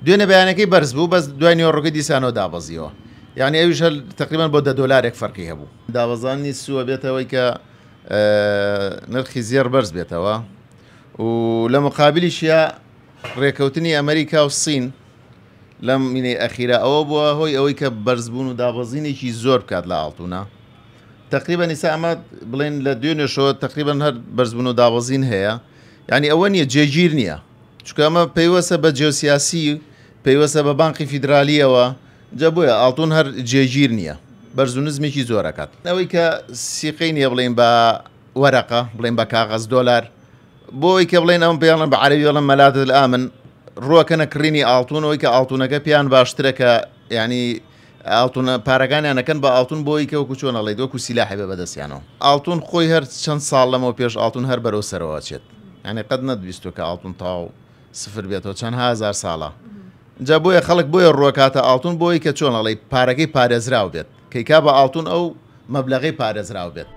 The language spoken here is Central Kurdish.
دوێنێ بەیانەکەی بەرز بوو بەس دوای نیوەڕۆکەی دیسانەوە دابەزیەوە یعنی ئەویش تقریبان بۆ $10 فەرقی هەبوو دابەزانی سووە بێتەوەی کە نرخی زێر بەرز بێتەوە و لە مقابلیشیە ڕێکەوتنی ئەمریکا و سین لەم مینەی ئەخیرە ئەوە بووە هۆی ئەوەی کە بەرزبوون و دابەزینێکی زۆر بکات لە ئاڵتونە تقریبا ئیسا ئەمە بڵێن لە دوێنێشەوە تقریبا هەر بەرزبوون و دابەزین هەیە یعنی ئەوە نییە جێگیر نییە چونکە ئەمە پەیوەسە بە جیۆسیاسی پەیوەسە بە بانقی فیدرالیەوە جا بۆیە ئاڵتون هەر جێگیر نییە بەرز و نزمێکی زۆرەکات ئەوەی کە سیقەی نییە بڵێن بە وەرەقە بڵێن بە کاغەز $، بۆی کە بڵێن ئەم پێیاڵن بە عەرەبی وەڵەم مەلات الئامن ڕووەکەنە کڕینی ئاڵتونەوەی کە ئاڵتونەکە پێیان باشترە کە یعنی ئاڵتونە پارەکانیانەکەن بە ئاڵتون بۆی کە وەکو چۆن ئەڵێیت وەکو سیلاحی بە بەدەستیانەوە ئاڵتون خۆی هەر چەند ساڵ لەمەوە پێش ئاڵتون هەر بەرەو سەرەوە چێت یعنی قەت نەدویستوە کە ئاڵتون تاو سفر بێتەوە چەند هزار ساڵە جا بۆیە خەڵک بۆیە ڕووەکاتە ئاڵتون بۆی کە چۆن ئەڵێ پارەکەی پارێزراو بێت کەیکا بە ئاڵتون ئەو مەبلەغی پارێزراو بێت.